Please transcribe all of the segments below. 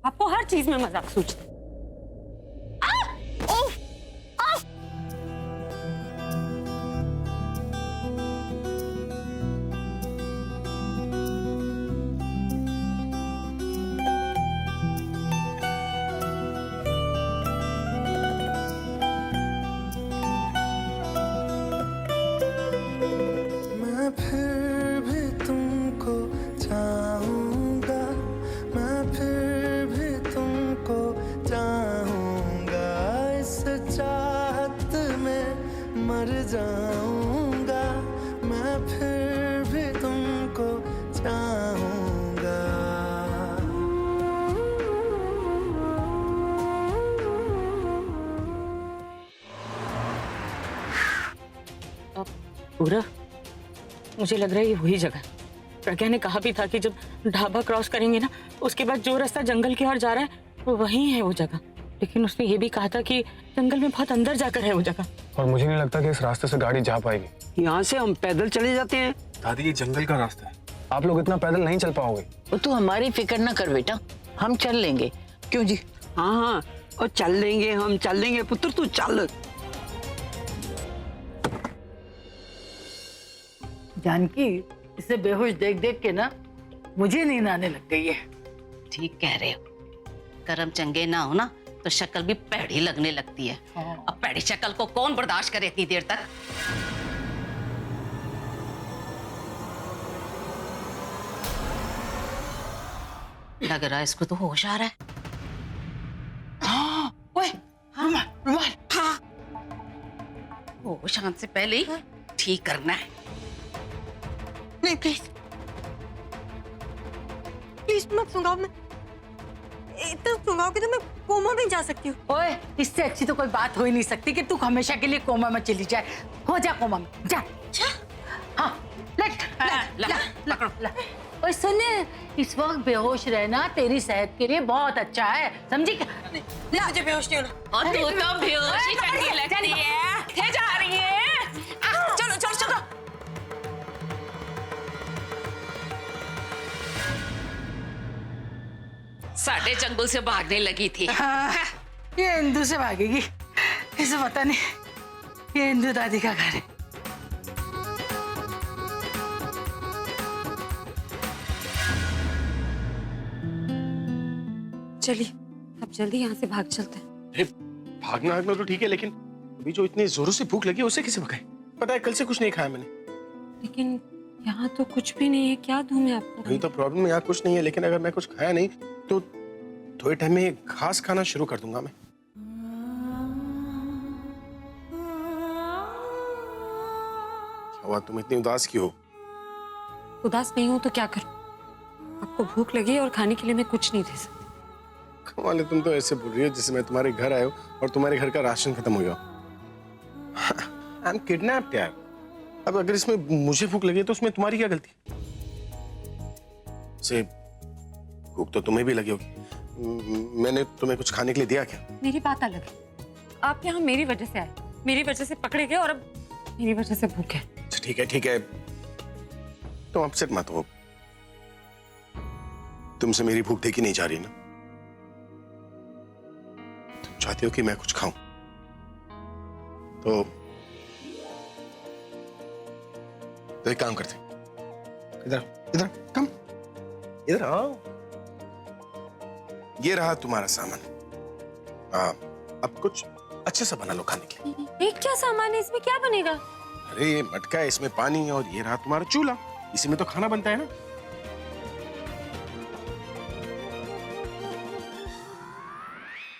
आपको हर चीज में मजाक सूझता है। मैं फिर भी तुमको चाहूंगा, मैं फिर भी तुमको चाहूंगा, इस चाहत में मर जाऊंगा, मैं फिर भी तुमको चाहूंगा। पूरा मुझे लग रहा है ये वही जगह। प्रज्ञा ने कहा भी था कि जब ढाबा क्रॉस करेंगे ना, उसके बाद जो रास्ता जंगल की ओर जा रहा है वो वही है वो जगह। लेकिन उसने ये भी कहा था कि जंगल में बहुत अंदर जाकर है वो जगह। और मुझे नहीं लगता कि इस रास्ते से गाड़ी जा पाएगी। यहाँ से हम पैदल चले जाते हैं। दादी ये जंगल का रास्ता है, आप लोग इतना पैदल नहीं चल पाओगे। तू हमारी फिक्र ना कर बेटा, हम चल लेंगे। क्यों जी? हाँ हाँ, और चल लेंगे, हम चल लेंगे पुत्र, तू चल। जानकी, इसे बेहोश देख देख के ना मुझे नींद आने लग गई है। ठीक कह रहे हो, कर्म चंगे ना हो ना तो शक्ल भी पैड़ी लगने लगती है। अब पैड़ी शक्ल को कौन बर्दाश्त करे इतनी देर तक। लग रहा है इसको तो होश आ रहा है। ओए, रुमाल रुमाल। हाँ, होश आने से पहले ही ठीक करना है। नहीं प्लीज प्लीज मत सुंगाओ। मैं इतना सुंगाओगे तो मैं कोमा में जा सकती हूँ। ओए, इससे अच्छी तो कोई बात हो ही नहीं सकती कि तू हमेशा के लिए कोमा में चली जाए। हो जा कोमा में, जा। हाँ, लट। ओए सुन, इस वक्त बेहोश रहना तेरी सेहत के लिए बहुत अच्छा है, समझी क्या? मुझे बेहोश नहीं होना। और तू तो बेहोश ही चंगी लगती है। थे जा रही है। चलो चलो चलो। साढ़े जंगल से भागने लगी थी। हाँ, ये इंदु से भागेगी, इसे पता नहीं ये इंदु दादी का घर है। चलिए अब जल्दी यहाँ से भाग चलते हैं। भागना भागना तो ठीक है, लेकिन अभी जो इतनी जोरों से भूख लगी है उसे कैसे भगाए? पता है कल से कुछ नहीं खाया मैंने। लेकिन यहाँ तो कुछ भी नहीं है, क्या दूं मैं आपको? वही तो प्रॉब्लम है, यहाँ कुछ नहीं है, लेकिन अगर मैं कुछ खाया नहीं तो थोड़े टाइम में घास खाना शुरू कर दूंगा मैं। क्या हुआ, तुम इतनी उदास क्यों हो? उदास नहीं हूं तो क्या करूं? आपको भूख लगी और खाने के लिए मैं कुछ नहीं दे सकती। कमाल है, तुम तो ऐसे बोल रही हो जैसे मैं तुम्हारे घर आया हूँ और तुम्हारे घर का राशन खत्म हो गया। आई एम किडनैप्ड यार। अब अगर इसमें मुझे भूख लगी तो उसमें तुम्हारी क्या गलती? से भूख तो तुम्हें भी लगी होगी। मैंने तुम्हें कुछ खाने के लिए दिया क्या? मेरी बात अलग है। आप यहाँ मेरी वजह से आए, मेरी वजह से पकड़े गए और अब मेरी वजह से भूखे। ठीक है ठीक है, तुम अपसेट मत हो। तुमसे मेरी भूख देखी नहीं जा रही ना। तुम चाहती हो कि मैं कुछ खाऊं तो एक काम करते, इधर इधर कम, इधर आओ। ये रहा तुम्हारा सामान। अब कुछ अच्छे से बना लो खाने के लिए। एक क्या सामान है इसमें, क्या बनेगा? अरे ये मटका है, इसमें पानी, और ये रहा तुम्हारा चूल्हा, इसी में तो खाना बनता है ना।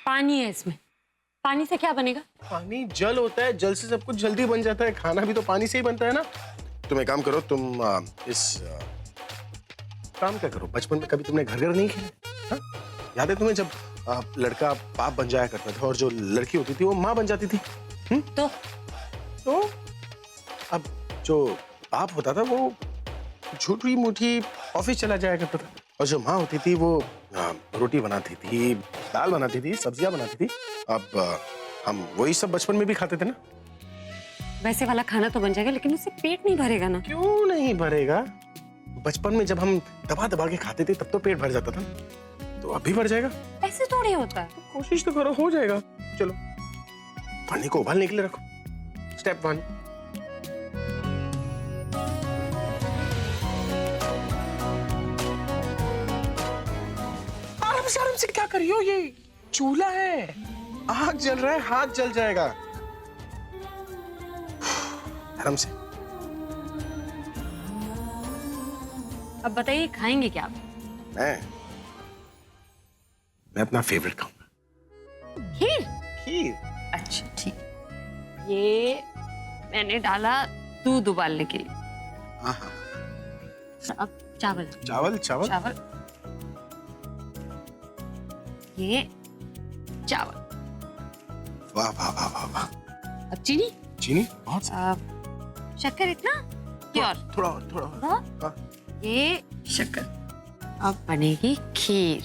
पानी है इसमें, पानी से क्या बनेगा? पानी जल होता है, जल से सब कुछ जल्दी बन जाता है, खाना भी तो पानी से ही बनता है ना। तुम एक काम करो, तुम काम क्या करो, बचपन में कभी तुमने घर घर नहीं खेले? हाँ? याद है तुम्हें जब लड़का बाप बन जाया करता था और जो लड़की होती थी वो माँ बन जाती थी? तो अब जो बाप होता था वो झूठी मूठी ऑफिस चला जाया करता था, और जो माँ होती थी वो रोटी बनाती थी, दाल बनाती थी, सब्जियां बनाती थी। अब हम वही सब बचपन में भी खाते थे ना। वैसे वाला खाना तो बन जाएगा, लेकिन उससे पेट नहीं भरेगा ना। क्यों नहीं भरेगा? बचपन में जब हम दबा दबा के खाते थे तब तो पेट भर जाता था। तो अभी बढ़ जाएगा। ऐसे थोड़ी होता है। कोशिश तो करो, हो जाएगा। चलो पानी को उबालने के लिए रखो। स्टेप 1, आराम से क्या कर रही हो? ये चूल्हा है, आग जल रहा है, हाथ जल जाएगा। आराम से। अब बताइए खाएंगे क्या आप? मैं अपना फेवरेट खाऊंगा। खीर। खीर। अच्छा ठीक। ये मैंने डाला दूध उबालने के लिए। हाँ हाँ। अब चावल। चावल चावल चावल। ये चावल। वाह वाह वाह वाह वाह। अब चीनी। चीनी बहुत सा। अब शक्कर इतना क्या? और थोड़ा और थोड़ा और। हाँ? हाँ। ये शक्कर। अब बनेगी खीर।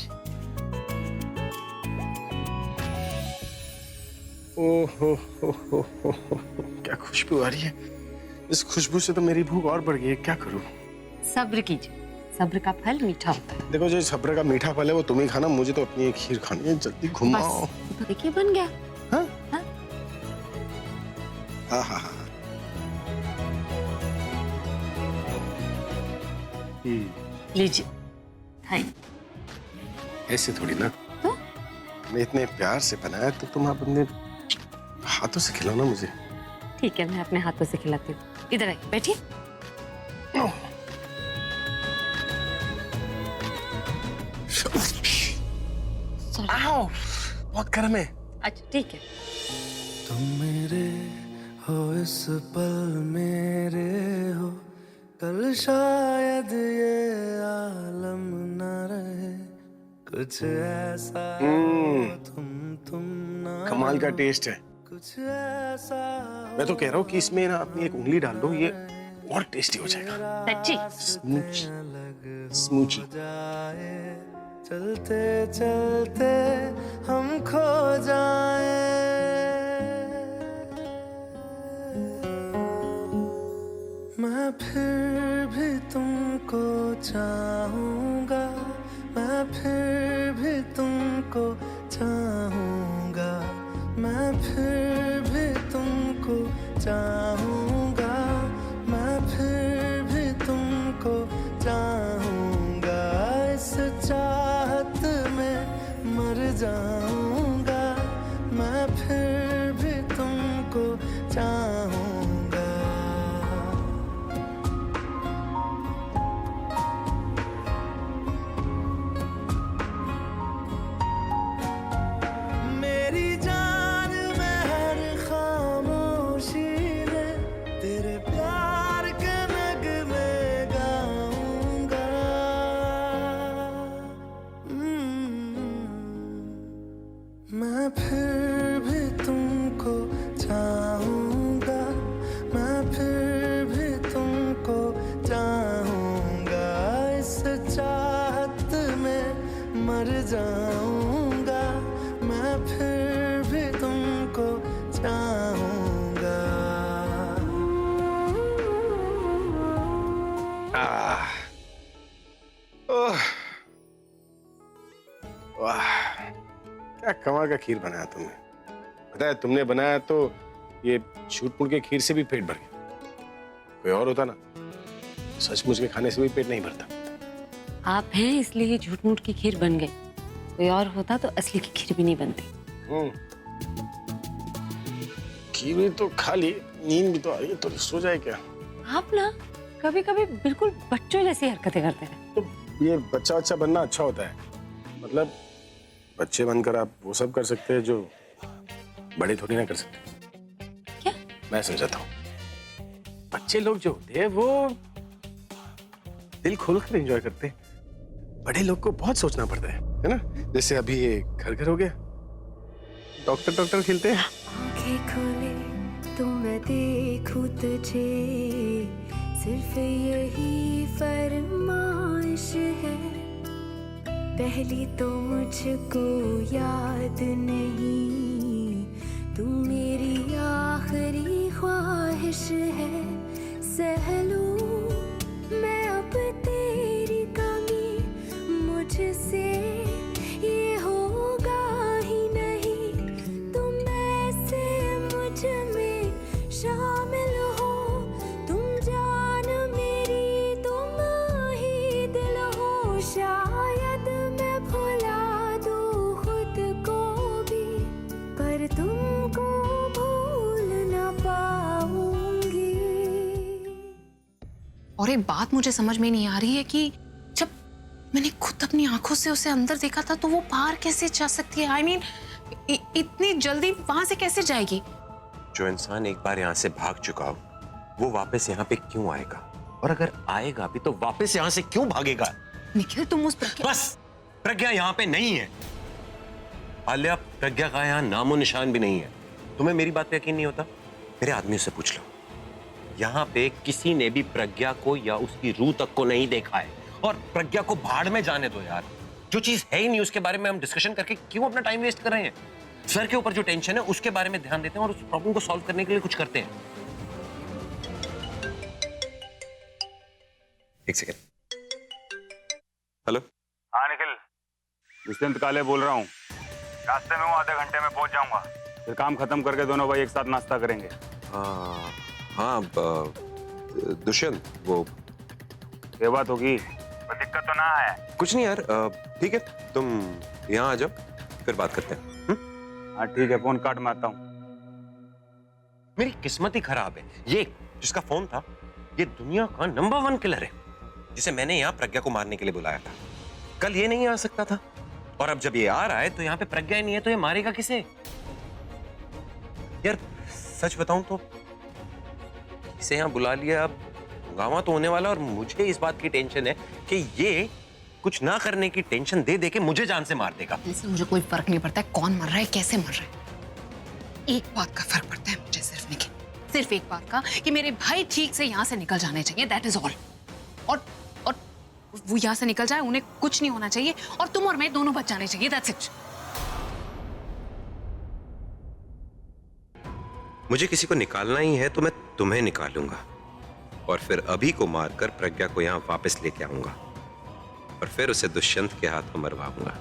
ओहो हो, क्या खुशबू आ रही है। इस खुशबू से तो मेरी भूख और बढ़ गई है। क्या करूं? सब्र कीजिए, सब्र का फल मीठा होता है। देखो, जो सब्र का मीठा फल है वो तुम ही खाना, मुझे तो अपनी एक खीर खानी है। जल्दी घुमाओ। बस तो देखिए बन गया। हाँ हाँ? हाँ हाँ हाँ। लीजिए खाइए। ऐसे थोड़ी ना। तो? मैं इतने प्यार से बनाया तो तुम आप अपने हाथों से खिलाओ ना मुझे। ठीक है, मैं अपने हाथों से खिलाती हूँ। इधर आइए, बैठिए। आओ, बहुत गर्म है। अच्छा ठीक है। तुम मेरे हो इस पल मेरे हो, कल शायद ये आलम न रहे। कुछ ऐसा हो तुम ना, कमाल का टेस्ट है। कुछ ऐसा मैं तो कह रहा हूँ कि इसमें ना अपनी एक उंगली डाल दो, ये और टेस्टी हो जाएगा। सच्ची? स्मूची स्मूची। जाए, चलते चलते हम खो जाए। मैं फिर भी तुमको चाहूंगा, मैं फिर भी तुमको चाहूंगा, मैं फिर भी तुमको चाहूंगा, मैं फिर भी तुमको चाहूंगा। इस चाहत में मर जाऊंगा, मैं फिर भी तुमको चाहूंगा। मेरी जान में हर खामोशी में तेरे प्यार के नगमे गाऊंगा। मैं फिर भी तुमको चाहूंगा, मैं फिर भी तुमको चाहूंगा। इस चाहत में मर जाऊंगा, मैं फिर भी तुमको चाहूंगा। ओह, वाह, क्या कमाल का खीर बनाया तुमने। पता है, तुमने बनाया तो ये छूट-मूट के खीर से भी पेट भर गया। कोई और होता ना, सचमुच के खाने से भी पेट नहीं भरता। आप हैं इसलिए झूठ मूठ की खीर बन गई। कोई और होता तो असली की खीर भी नहीं बनती। खीर भी तो खा ली, नींद भी तो आ रही है, तो सो जाए क्या? आप ना कभी कभी बिल्कुल बच्चों जैसी हरकतें करते हैं। तो ये बच्चा बनना अच्छा होता है। मतलब बच्चे बनकर आप वो सब कर सकते हैं जो बड़े थोड़ी ना कर सकते। क्या? मैं समझाता हूँ। बच्चे लोग जो होते हैं वो दिल खोलकर एंजॉय करते हैं। बड़े लोग को बहुत सोचना पड़ता है ना? जैसे अभी ये घर हो गया, डॉक्टर खेलते हैं। आंखें खोले तो मैं देखूं तुझे, सिर्फ यही फरमाइश है। पहली तो मुझको याद नहीं, तू मेरी आखिरी ख्वाहिश है। सह लूं मैं अब तेरी कमी, मुझसे और एक बात मुझे समझ में नहीं आ रही है कि जब मैंने खुद अपनी आंखों से उसे अंदर देखा था तो वो बाहर कैसे जा सकती है? आई मीन इतनी जल्दी वहां से कैसे जाएगी? जो इंसान एक बार यहाँ से भाग चुका हो वो वापस यहाँ पे क्यों आएगा? और अगर आएगा भी तो वापस यहाँ से क्यों भागेगा? निखिल तुम उस प्रज्ञा... बस, प्रज्ञा यहाँ पे नहीं है। आलिया, प्रज्ञा का यहाँ नामो निशान भी नहीं है। तुम्हें मेरी बात पे यकीन नहीं होता? मेरे आदमियों से पूछ लो। यहाँ पे किसी ने भी प्रज्ञा को या उसकी रूह तक को नहीं देखा है। और प्रज्ञा को भाड़ में जाने दो यार। जो चीज है ही नहीं उसके बारे में हम डिस्कशन करके क्यों अपना टाइम वेस्ट कर रहे हैं? सर के ऊपर जो टेंशन है उसके बारे में ध्यान देते हैं और उस प्रॉब्लम को सॉल्व करने के लिए कुछ करते हैं। एक सेकेंड। हेलो। हाँ निखिल, दुष्यंत काले बोल रहा हूँ। रास्ते में हूँ, आधे घंटे में पहुंच जाऊंगा। फिर काम खत्म करके दोनों भाई एक साथ नाश्ता करेंगे। हाँ दुष्यंत, वो ये बात होगी, कोई दिक्कत तो ना है? कुछ नहीं यार, ठीक है, तुम यहाँ आ जाओ, फिर बात करते हैं। हाँ ठीक है, फोन काट मैं आता हूँ। मेरी किस्मत ही खराब है। ये जिसका फोन था ये दुनिया का नंबर 1 किलर है, जिसे मैंने यहाँ प्रज्ञा को मारने के लिए बुलाया था। कल ये नहीं आ सकता था, और अब जब ये आ रहा है तो यहाँ पे प्रज्ञा ही नहीं है, तो ये मारेगा किसे? यार सच बताऊं तो इसे यहाँ बुला लिया, अब गाँव तो होने वाला, और मुझे इस बात की टेंशन है कि ये कुछ ना करने की टेंशन दे दे के मुझे जान से मार देगा। इससे मुझे कोई फर्क नहीं पड़ता है कौन मर रहा है, कैसे मर रहा है। एक बात का फर्क पड़ता है मुझे सिर्फ, निखिल, सिर्फ एक बात का, कि मेरे भाई ठीक से यहाँ से निकल जाने चाहिए, दैट इज ऑल। और वो यहाँ से निकल जाए, उन्हें कुछ नहीं होना चाहिए, और तुम और मैं दोनों बच जाने चाहिए, दैट्स इट। मुझे किसी को निकालना ही है तो मैं तुम्हें निकालूंगा, और फिर अभी को मारकर प्रज्ञा को यहाँ वापस लेके आऊंगा, और फिर उसे दुष्यंत के हाथों मरवाऊंगा।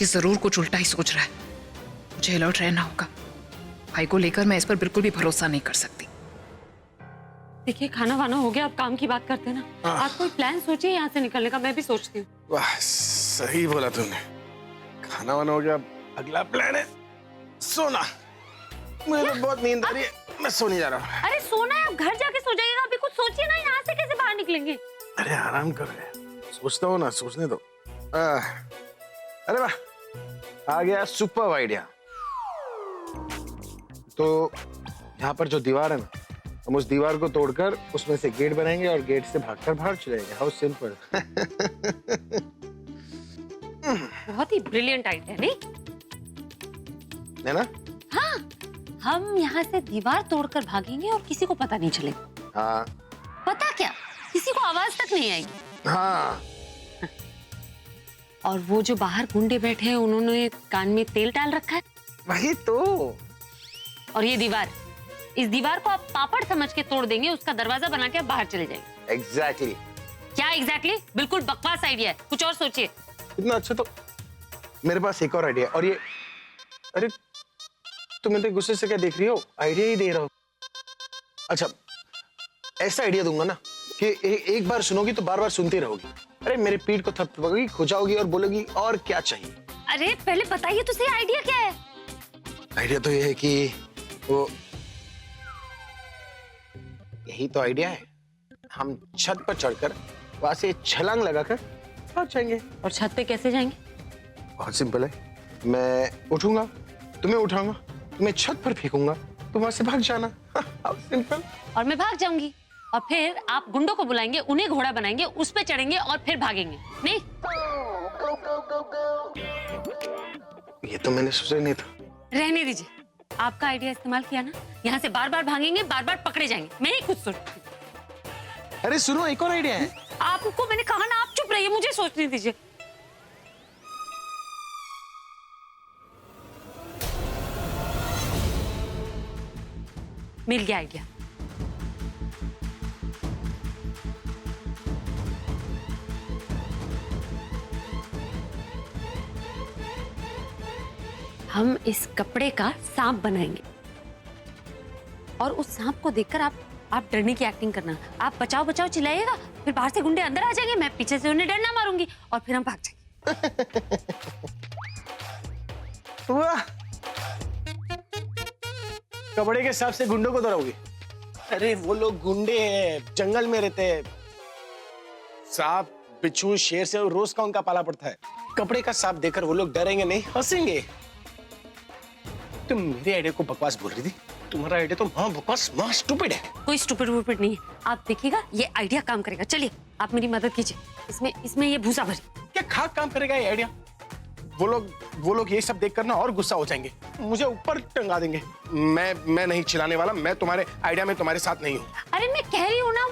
ये जरूर कुछ उल्टा ही सोच रहा है। मुझे अलर्ट रहना होगा। भाई को लेकर मैं इस पर बिल्कुल भी भरोसा नहीं कर सकती। देखिए, खाना वाना हो गया, अब काम की बात करते हैं ना। आप कोई प्लान सोचिए यहाँ से निकलने का, मैं भी सोचती हूँ। वाह, सही बोला तुमने। खाना वाना हो गया, अगला प्लान है सोना। मुझे तो बहुत नींद आ रही है, मैं सोने जा रहा हूँ। अरे सोना है, आप घर जाके सो जाइएगा, अभी कुछ सोचिए ना, यहाँ से कैसे बाहर निकलेंगे? अरे आराम कर रहे, सोचता हूँ ना, सोचने दो। अरे वाह, आ गया सुपर आइडिया। तो यहाँ पर जो दीवार है ना, हम उस दीवार को तोड़कर उसमें से गेट बनाएंगे और गेट से भागकर बाहर चले जाएंगे। How simple. बहुत ही ब्रिलियंट आइडिया, नहीं है ना? हाँ, हम यहाँ से दीवार तोड़कर भागेंगे और किसी को पता नहीं चलेगा। हाँ। पता क्या, किसी को आवाज तक नहीं आएगी। हाँ। और वो जो बाहर गुंडे बैठे हैं, उन्होंने कान में तेल डाल रखा है। वही तो। और ये दीवार, इस दीवार को आप पापड़ समझ के तोड़ देंगे, उसका दरवाजा बना के आप बाहर चले जाएंगे। एग्जैक्टली। क्या एग्जैक्टली? बिल्कुल बकवास आइडिया है, कुछ और सोचिए। इतना अच्छा तो मेरे पास एक और आइडिया। और ये, अरे तुम इतने गुस्से से क्या देख रही हो? आइडिया ही दे रहा हूं। अच्छा, ऐसा आइडिया दूंगा ना कि एक बार सुनोगी तो बार बार सुनती रहोगी। अरे मेरे पीठ को थपथपाओगी, खुजाओगी और बोलोगी और क्या चाहिए। अरे पहले बताइए तो सही, आइडिया क्या है? आइडिया तो ये है कि वो, यही तो आइडिया है। हम छत पर चढ़कर वहां से छलांग लगाकर भाग जाएंगे। और छत पे कैसे जाएंगे? बहुत सिंपल है, मैं उठूंगा, तुम्हें उठाऊंगा, तुम्हें छत पर फेंकूंगा, तुम वहां से भाग जाना। सिंपल। और मैं भाग जाऊंगी, और फिर आप गुंडों को बुलाएंगे, उन्हें घोड़ा बनाएंगे, उस पे चढ़ेंगे और फिर भागेंगे, नहीं? ये तो मैंने सोचा नहीं था। रहने दीजिए, आपका आइडिया इस्तेमाल किया ना, यहाँ से बार बार भागेंगे, बार बार पकड़े जाएंगे। मैं ही खुद सोचती। अरे सुनो, एक और आइडिया है। आपको मैंने कहा ना, आप चुप रहिए, मुझे सोचने दीजिए। मिल गया आइडिया। हम इस कपड़े का सांप बनाएंगे, और उस सांप को देखकर आप डरने की एक्टिंग करना। आप बचाओ बचाओ चिल्लाइएगा, फिर बाहर से गुंडे अंदर आ जाएंगे, मैं पीछे से उन्हें डरना मारूंगी, और फिर हम भाग जाएंगे। वाह, कपड़े के सांप से गुंडों को डराओगे? अरे वो लोग गुंडे हैं, जंगल में रहते हैं। सांप, बिच्छू, शेर से रोज का उनका पाला पड़ता है। कपड़े का सांप देखकर वो लोग डरेंगे नहीं, हंसेंगे। तुम मेरे आइडिया को बकवास बोल रही थी। तुम्हारा आइडिया तो मां बकवास, मां स्टूपिड है। कोई स्टूपिड वूपिड नहीं है, आप देखिएगा ये आइडिया काम करेगा। चलिए आप मेरी मदद कीजिए, इसमें ये भूसा भरी। क्या खाक काम करेगा ये आइडिया? वो लोग ये सब देखकर ना और गुस्सा हो जाएंगे, मुझे ऊपर टंगा देंगे। मैं नहीं चिल्लाने वाला, मैं तुम्हारे आइडिया में तुम्हारे साथ नहीं हूँ। अरे मैं कह रही हूँ ना,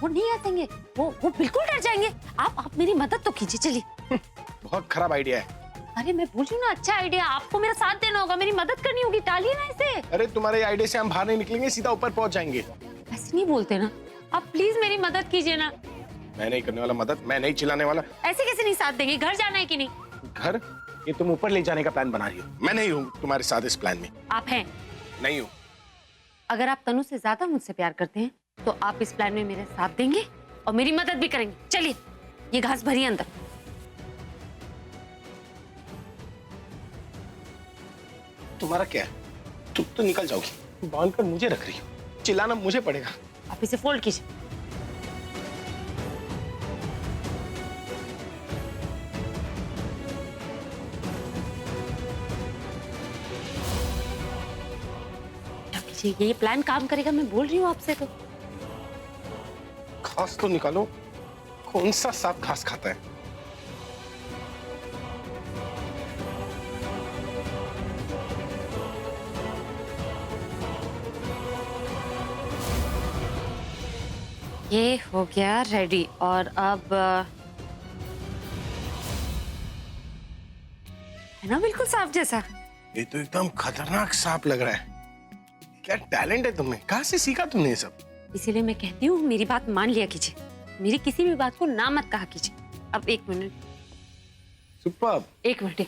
वो नहीं हंसेंगे, वो बिल्कुल डर जाएंगे। आप मेरी मदद तो कीजिए, चलिए। बहुत खराब आइडिया है। अरे मैं बोल रही हूँ ना, अच्छा आइडिया, आपको मेरा साथ देना होगा, मेरी मदद करनी होगी, टालिए ना इसे। अरे तुम्हारे आइडिया से हम बाहर नहीं निकलेंगे, सीधा ऊपर पहुंच जाएंगे। ऐसे नहीं बोलते ना, आप प्लीज मेरी मदद कीजिए ना। मैं नहीं करने वाला मदद, मैं नहीं चिल्लाने वाला। ऐसे कैसे नहीं साथ देंगे? घर जाना है कि नहीं? घर? ये तुम ऊपर ले जाने का प्लान बना रही हो। मैं नहीं हूँ तुम्हारे साथ इस प्लान में। आप हैं? नहीं हूँ। अगर आप तनु से ज्यादा मुझसे प्यार करते हैं तो आप इस प्लान में मेरे साथ देंगे और मेरी मदद भी करेंगे। चलिए, ये घास भरिए अंदर। तुम्हारा क्या है? तुम तो निकल जाओगी, बांध कर मुझे रख रही हो। चिल्लाना मुझे पड़ेगा। आप इसे फोल्ड कीजिए। ये प्लान काम करेगा, मैं बोल रही हूँ आपसे। तो घास तो निकालो, कौन सा सांप घास खाता है? ये हो गया रेडी। और अब है ना बिल्कुल सांप जैसा। ये तो एकदम खतरनाक सांप लग रहा है। क्या टैलेंट है तुम्हें, कहाँ से सीखा तुमने ये सब? इसीलिए मैं कहती हूँ मेरी बात मान लिया कीजिए, मेरी किसी भी बात को ना मत कहा कीजिए। अब एक मिनट, सुपर। एक मिनट।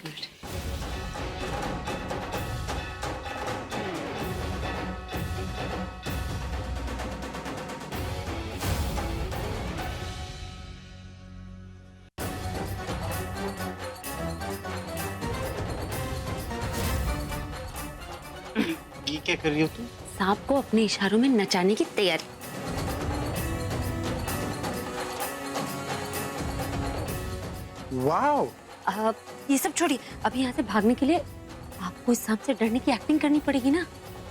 ये क्या कर रही हो तुम? सांप को अपने इशारों में नचाने की तैयारी। वाओ। ये सब छोड़िए, अभी यहाँ से भागने के लिए आपको इस सांप से डरने की एक्टिंग करनी पड़ेगी ना।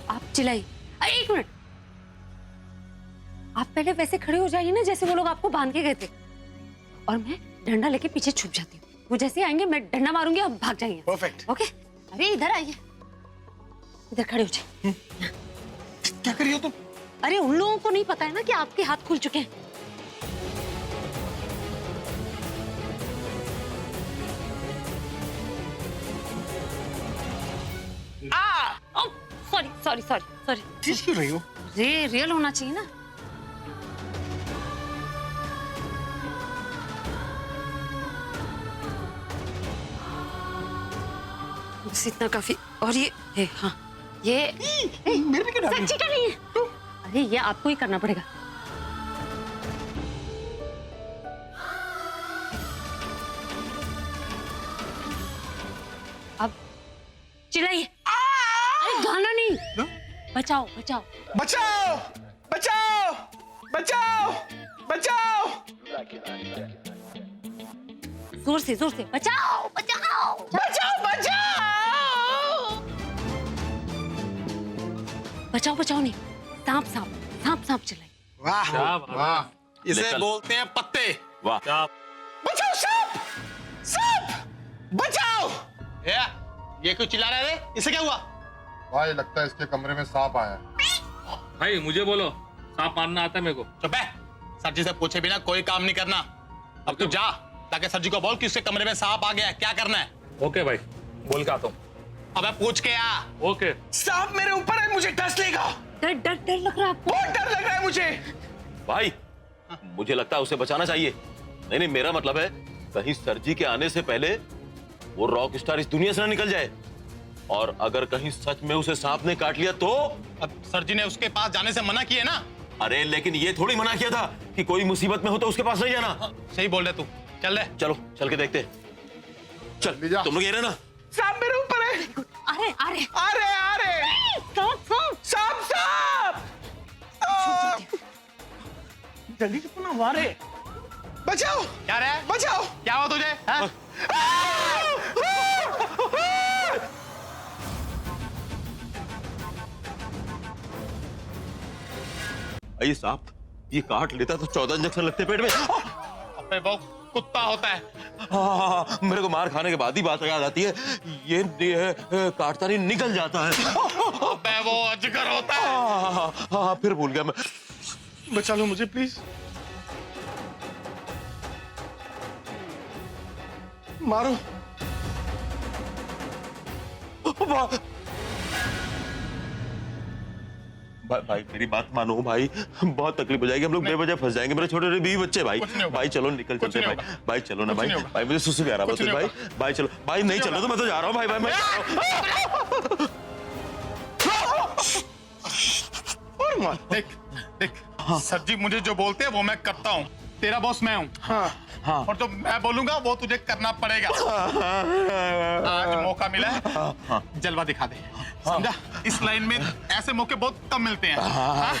आप चिल्लाइए। एक मिनट, आप पहले वैसे खड़े हो जाइए ना जैसे वो लोग आपको बांध के गए थे, और मैं डंडा लेके पीछे छुप जाती हूँ। वो जैसे आएंगे मैं डंडा मारूंगी, आप भाग जाएंगे। परफेक्ट। ओके? अरे इधर आइए, इधर खड़े हो जाइए। क्या कर रही हो तुम? अरे उन लोगों को नहीं पता है ना कि आपके हाथ खुल चुके हैं। सॉरी। चीज क्यों रही हो? रियल होना चाहिए ना। बस इतना काफी। और ये हाँ, ये मेरे भी क्या? सच्ची का नहीं है। अरे ये आपको ही करना पड़ेगा। अब चिल्लाइए। अरे गाना नहीं, बचाओ। जोर से बचाओ। बचाओ नहीं, सांप चिल्लाइए। वाह, इसे बोलते हैं पत्ते। वाह, बचाओ सांप, बचाओ। ये क्यों चिल्ला रहा है? इसे क्या हुआ? भाई लगता है इसके कमरे में सांप आया है। भाई मुझे बोलो, सांप मारना आता है मेरे को। चुप है, सर जी से पूछे बिना कोई काम नहीं करना। अब तू जा, ताकि सर जी को बोल कि उसके कमरे में सांप आ गया है, क्या करना है। ओके भाई, बोल के आता हूँ। अबे पूछ के आ। ओके। सांप मेरे ऊपर है, मुझे डस लेगा। डर लग रहा है आपको? बहुत डर लग रहा है मुझे। भाई मुझे लगता है उसे बचाना चाहिए। नहीं, मेरा मतलब है कहीं सर जी के आने से पहले वो रॉक स्टार इस दुनिया से ना निकल जाए। और अगर कहीं सच में उसे सांप ने काट लिया तो? अब सर जी ने उसके पास जाने से मना किया ना। अरे लेकिन ये थोड़ी मना किया था कि कोई मुसीबत में हो तो उसके पास नहीं जाना। सही बोल रहे तू, चल रहे। चलो चल के देखते। चल तुम लोग ये रहे ना। सांप मेरे ऊपर है। अरे सांप सांप जल्दी से पुनः मारे बचाओ क्या रे बचाओ क्या हुआ तुझे हाँ? ये सांप ये काट लेता तो 14 इंजेक्शन लगते पेट में। अबे वो कुत्ता होता है। हाँ, मेरे को मार खाने के बाद ही बात याद आती है। ये काटता नहीं निकल जाता है। अबे वो अजगर होता है। हाँ, फिर भूल गया मैं। बचा लो मुझे प्लीज मारो भाई मेरी बात मानो भाई, बहुत तकलीफ हो जाएगी, हम लोग बेवजह फंस जाएंगे, मेरे छोटे छोटे 20 बच्चे भाई। भाई चलो निकल चलते भाई, भाई चलो ना भाई, भाई मुझे सुसु भी आ रहा बस भाई, भाई चलो भाई, नहीं चलो तो मैं तो जा रहा हूँ भाई, भाई मैं देख देख सर जी मुझे जो बोलते हैं वो मैं करता हूँ, तेरा बॉस मैं हूँ। हाँ, हाँ। और जो मैं बोलूंगा वो तुझे करना पड़ेगा। आज मौका मिला है, जलवा दिखा दे, समझा? इस लाइन में ऐसे मौके बहुत कम मिलते हैं। हाँ?